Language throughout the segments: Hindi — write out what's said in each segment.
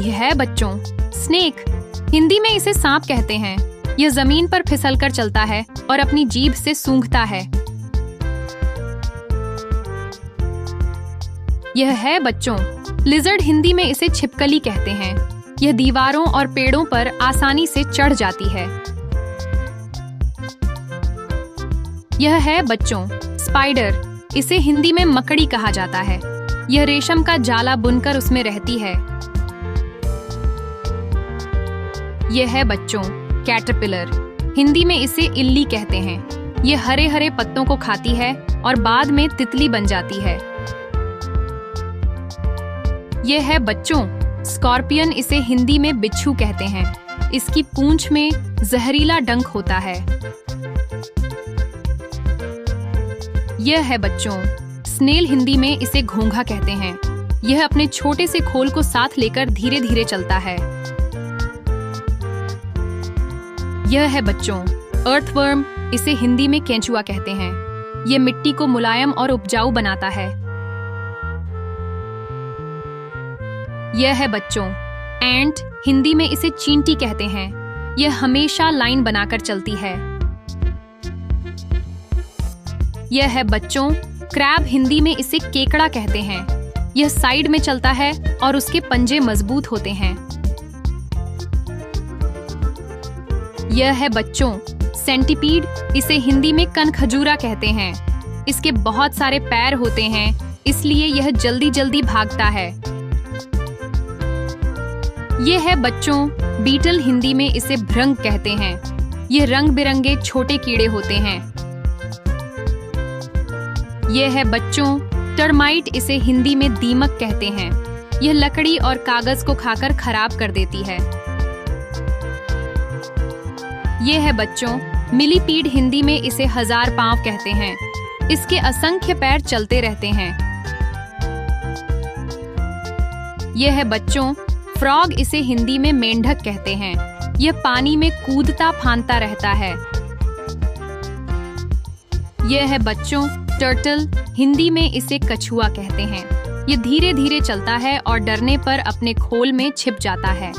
यह है बच्चों स्नेक। हिंदी में इसे सांप कहते हैं। यह जमीन पर फिसलकर चलता है और अपनी जीभ से सूंघता है। यह है बच्चों लिजर्ड। हिंदी में इसे छिपकली कहते हैं। यह दीवारों और पेड़ों पर आसानी से चढ़ जाती है। यह है बच्चों स्पाइडर। इसे हिंदी में मकड़ी कहा जाता है। यह रेशम का जाला बुनकर उसमें रहती है। यह है बच्चों कैटरपिलर। हिंदी में इसे इल्ली कहते हैं। यह हरे हरे पत्तों को खाती है और बाद में तितली बन जाती है। यह है बच्चों स्कॉर्पियन। इसे हिंदी में बिच्छू कहते हैं। इसकी पूंछ में जहरीला डंक होता है। यह है बच्चों स्नेल। हिंदी में इसे घोंघा कहते हैं। यह अपने छोटे से खोल को साथ लेकर धीरे धीरे चलता है। यह है बच्चों अर्थवर्म। इसे हिंदी में केंचुआ कहते हैं। यह मिट्टी को मुलायम और उपजाऊ बनाता है। यह है बच्चों एंट। हिंदी में इसे चींटी कहते हैं। यह हमेशा लाइन बनाकर चलती है। यह है बच्चों क्रैब। हिंदी में इसे केकड़ा कहते हैं। यह साइड में चलता है और उसके पंजे मजबूत होते हैं। यह है बच्चों सेंटीपीड। इसे हिंदी में कनखजूरा कहते हैं। इसके बहुत सारे पैर होते हैं, इसलिए यह जल्दी जल्दी भागता है। यह है बच्चों बीटल। हिंदी में इसे भृंग कहते हैं। यह रंग बिरंगे छोटे कीड़े होते हैं। यह है बच्चों टर्माइट। इसे हिंदी में दीमक कहते हैं। यह लकड़ी और कागज को खाकर खराब कर देती है। यह है बच्चों मिलीपीड। हिंदी में इसे हजार पांव कहते हैं। इसके असंख्य पैर चलते रहते हैं। यह है बच्चों फ्रॉग। इसे हिंदी में मेंढक कहते हैं। यह पानी में कूदता फांदता रहता है। यह है बच्चों टर्टल। हिंदी में इसे कछुआ कहते हैं। यह धीरे धीरे चलता है और डरने पर अपने खोल में छिप जाता है।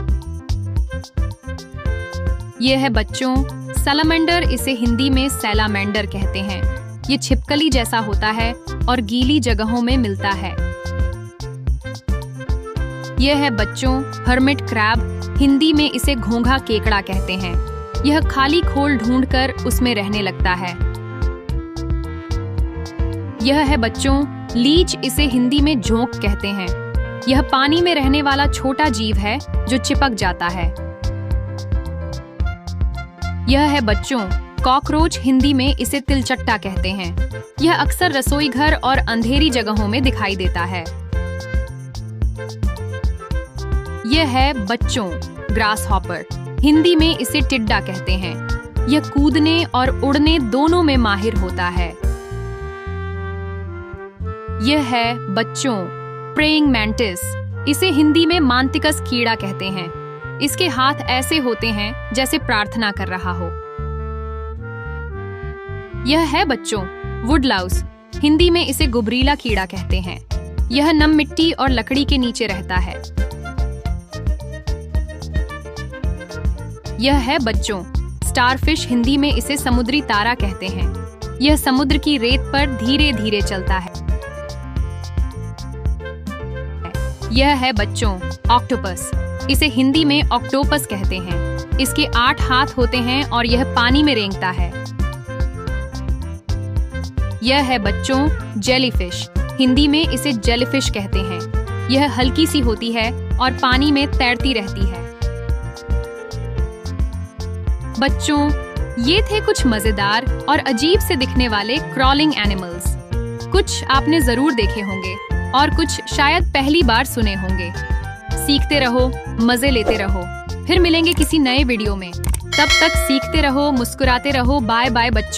यह है बच्चों सैलामेंडर। इसे हिंदी में सैलामेंडर कहते हैं। यह छिपकली जैसा होता है और गीली जगहों में मिलता है। यह है बच्चों हर्मिट क्रैब। हिंदी में इसे घोंघा केकड़ा कहते हैं। यह खाली खोल ढूंढकर उसमें रहने लगता है। यह है बच्चों लीच। इसे हिंदी में जोंक कहते हैं। यह पानी में रहने वाला छोटा जीव है जो चिपक जाता है। यह है बच्चों कॉकरोच। हिंदी में इसे तिलचट्टा कहते हैं। यह अक्सर रसोई घर और अंधेरी जगहों में दिखाई देता है। यह है बच्चों ग्रास हॉपर। हिंदी में इसे टिड्डा कहते हैं। यह कूदने और उड़ने दोनों में माहिर होता है। यह है बच्चों प्रेइंग मैंटिस। इसे हिंदी में मांतिकस कीड़ा कहते हैं। इसके हाथ ऐसे होते हैं जैसे प्रार्थना कर रहा हो। यह है बच्चों वुडलाउस। हिंदी में इसे गुबरीला कीड़ा कहते हैं। यह नम मिट्टी और लकड़ी के नीचे रहता है। यह है बच्चों स्टारफिश। हिंदी में इसे समुद्री तारा कहते हैं। यह समुद्र की रेत पर धीरे धीरे चलता है। यह है बच्चों ऑक्टोपस। इसे हिंदी में ऑक्टोपस कहते हैं। इसके 8 हाथ होते हैं और यह पानी में रेंगता है। यह है बच्चों जेलीफिश। हिंदी में इसे जेलीफिश कहते हैं। यह हल्की सी होती है और पानी में तैरती रहती है। बच्चों ये थे कुछ मजेदार और अजीब से दिखने वाले क्रॉलिंग एनिमल्स। कुछ आपने जरूर देखे होंगे और कुछ शायद पहली बार सुने होंगे। सीखते रहो, मजे लेते रहो। फिर मिलेंगे किसी नए वीडियो में। तब तक सीखते रहो, मुस्कुराते रहो। बाय बाय बच्चों।